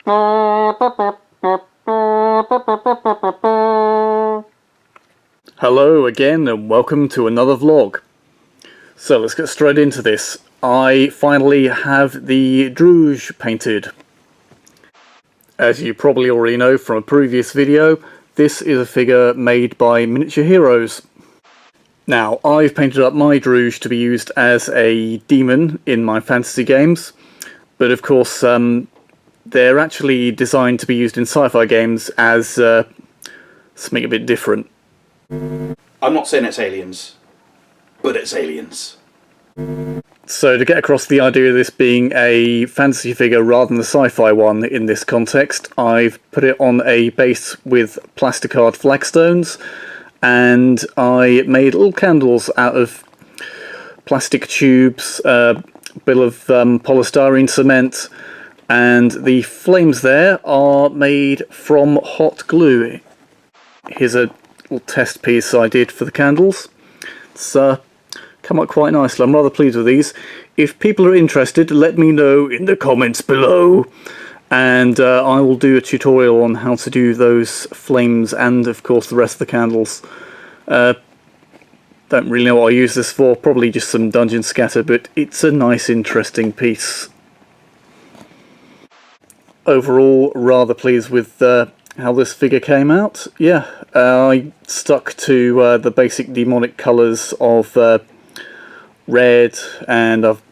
Hello again and welcome to another vlog. So let's get straight into this. I finally have the Druj painted. As you probably already know from a previous video, this is a figure made by Miniature Heroes. Now, I've painted up my Druj to be used as a demon in my fantasy games, but of course they're actually designed to be used in sci-fi games as something a bit different. I'm not saying it's aliens, but it's aliens. So to get across the idea of this being a fantasy figure rather than the sci-fi one in this context, I've put it on a base with plasticard flagstones, and I made little candles out of plastic tubes, a bit of polystyrene cement, and the flames there are made from hot glue. Here's a little test piece I did for the candles. It's come out quite nicely. I'm rather pleased with these. If people are interested, let me know in the comments below, and I will do a tutorial on how to do those flames and of course the rest of the candles. Don't really know what I use this for, probably just some dungeon scatter, but it's a nice interesting piece. Overall, rather pleased with how this figure came out. Yeah, I stuck to the basic demonic colours of red, and I've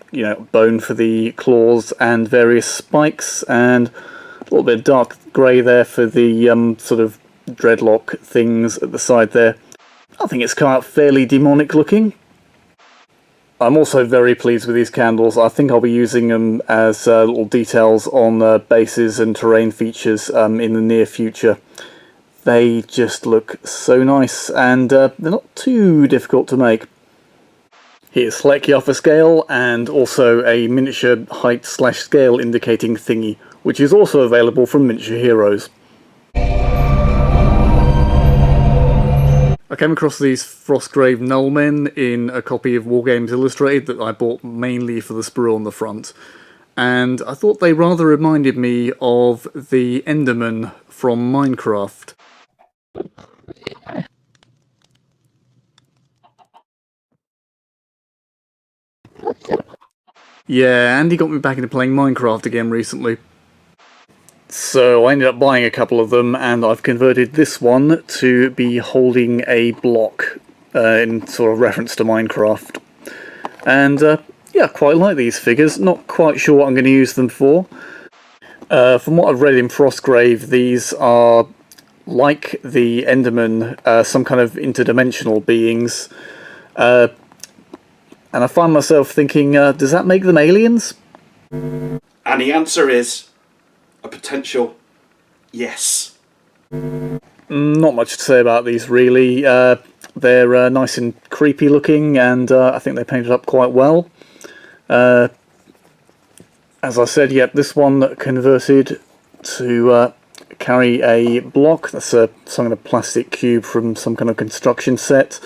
bone for the claws and various spikes, and a little bit of dark grey there for the sort of dreadlock things at the side there. I think it's come out fairly demonic looking. I'm also very pleased with these candles. I think I'll be using them as little details on bases and terrain features in the near future. They just look so nice, and they're not too difficult to make. Here's slightly off a scale, and also a miniature height/scale indicating thingy, which is also available from Miniature Heroes. I came across these Frostgrave Nullmen in a copy of Wargames Illustrated that I bought mainly for the sprue on the front, and I thought they rather reminded me of the Endermen from MineCraft. Yeah, Andy got me back into playing Minecraft again recently. So I ended up buying a couple of them, and I've converted this one to be holding a block in sort of reference to Minecraft. And yeah, quite like these figures. Not quite sure what I'm going to use them for. From what I've read in Frostgrave, these are like the Endermen, some kind of interdimensional beings. And I find myself thinking, does that make them aliens? And the answer is a potential yes. Not much to say about these really. They're nice and creepy looking, and I think they painted up quite well. As I said, yep, this one converted to carry a block. That's some kind of plastic cube from some kind of construction set.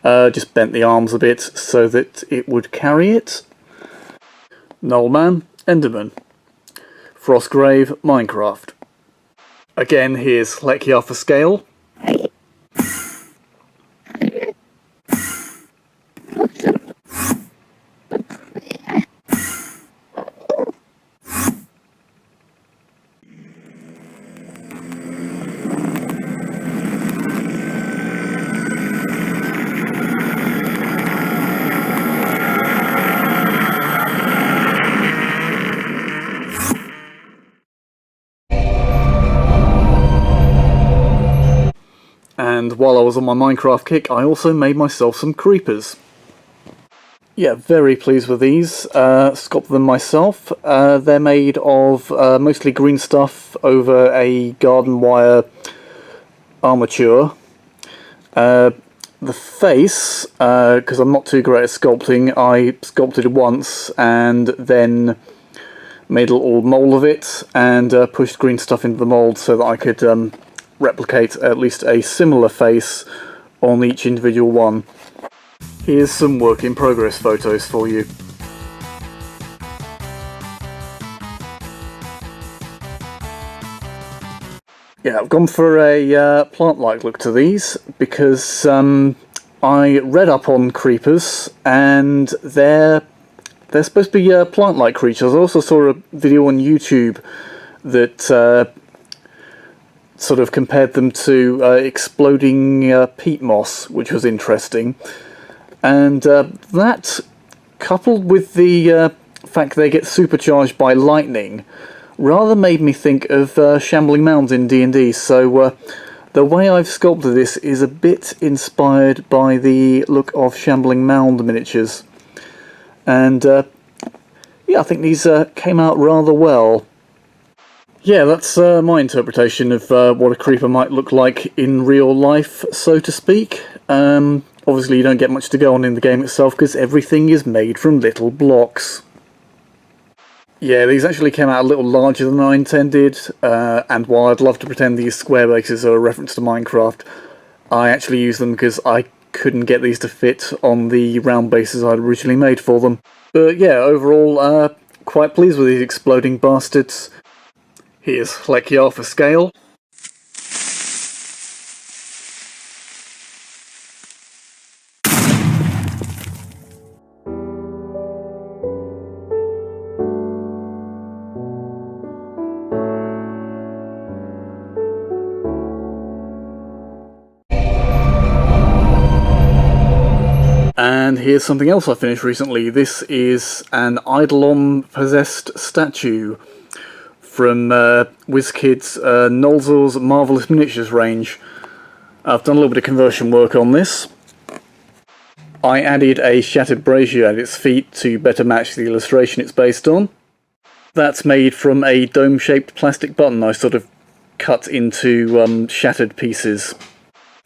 Just bent the arms a bit so that it would carry it. Nullman, Enderman. Frostgrave, Minecraft. Again, here's slightly off a scale. And while I was on my Minecraft kick, I also made myself some creepers. Yeah, very pleased with these. Sculpted them myself. They're made of mostly green stuff over a garden wire armature. The face, because I'm not too great at sculpting, I sculpted once and then made a little mould of it and pushed green stuff into the mould so that I could replicate at least a similar face on each individual one. Here's some work in progress photos for you. Yeah, I've gone for a plant-like look to these because I read up on creepers and they're supposed to be plant-like creatures. I also saw a video on YouTube that sort of compared them to exploding peat moss, which was interesting. And that, coupled with the fact they get supercharged by lightning, rather made me think of Shambling Mounds in D&D, so the way I've sculpted this is a bit inspired by the look of Shambling Mound miniatures. And yeah, I think these came out rather well. Yeah, that's my interpretation of what a creeper might look like in real life, so to speak. Obviously you don't get much to go on in the game itself because everything is made from little blocks. Yeah, these actually came out a little larger than I intended, and while I'd love to pretend these square bases are a reference to Minecraft, I actually used them because I couldn't get these to fit on the round bases I'd originally made for them. But yeah, overall, quite pleased with these exploding bastards. Here's Hlekiar for scale. And here's something else I finished recently. This is an Eidolon-possessed statue from WizKid's Nolzur's Marvellous Miniatures range. I've done a little bit of conversion work on this. I added a shattered brazier at its feet to better match the illustration it's based on. That's made from a dome-shaped plastic button I sort of cut into shattered pieces.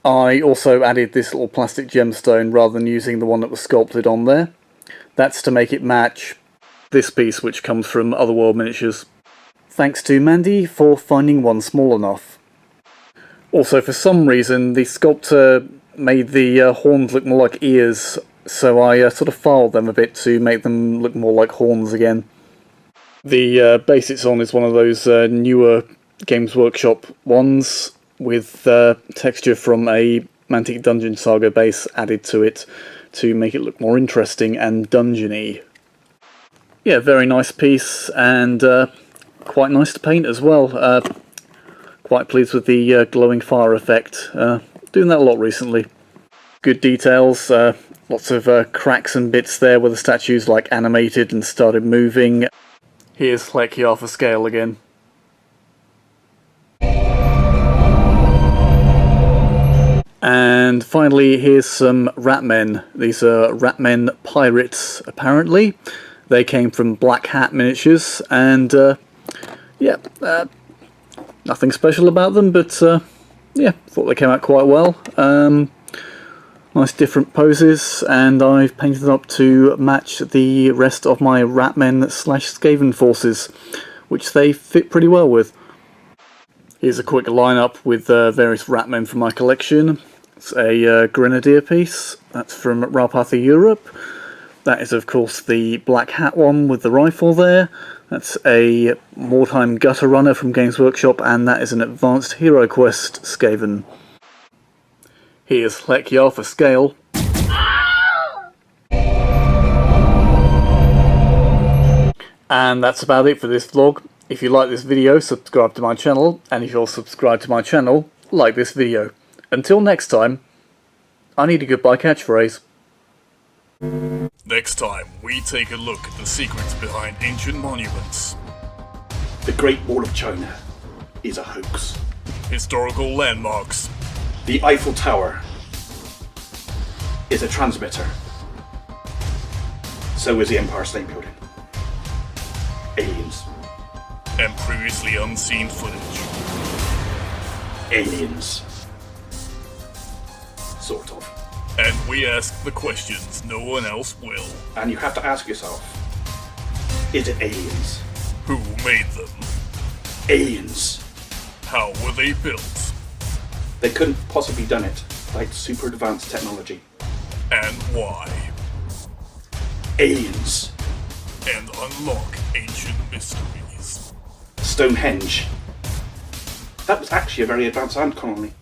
I also added this little plastic gemstone rather than using the one that was sculpted on there. That's to make it match this piece, which comes from Otherworld Miniatures. Thanks to Mandy for finding one small enough. Also, for some reason, the sculptor made the horns look more like ears, so I sort of filed them a bit to make them look more like horns again. The base it's on is one of those newer Games Workshop ones, with texture from a Mantic Dungeon Saga base added to it to make it look more interesting and dungeony. Yeah, very nice piece, and quite nice to paint as well. Quite pleased with the glowing fire effect. Doing that a lot recently. Good details, lots of cracks and bits there where the statue's like animated and started moving. Here's Hlekiar for scale again. And finally, here's some Ratmen. These are Ratmen pirates, apparently. They came from Black Hat Miniatures, and yeah, nothing special about them, but yeah, thought they came out quite well. Nice different poses, and I've painted them up to match the rest of my Ratmen / Skaven forces, which they fit pretty well with. Here's a quick lineup with various Ratmen from my collection. It's a Grenadier piece, that's from Ralpatha Europe. That is of course the Black Hat one with the rifle there. That's a Mordheim Gutter Runner from Games Workshop, and that is an Advanced Hero Quest Skaven. Here's Hlekiar for scale. And that's about it for this vlog. If you like this video, subscribe to my channel, and if you're subscribed to my channel, like this video. Until next time, I need a goodbye catchphrase. Next time, we take a look at the secrets behind ancient monuments. The Great Wall of China is a hoax. Historical landmarks. The Eiffel Tower is a transmitter. So is the Empire State Building. Aliens. And previously unseen footage. Aliens. Sort of. And we ask the questions no one else will. And you have to ask yourself, is it aliens? Who made them? Aliens. How were they built? They couldn't possibly done it like super advanced technology. And why? Aliens. And unlock ancient mysteries. Stonehenge. That was actually a very advanced hand colony.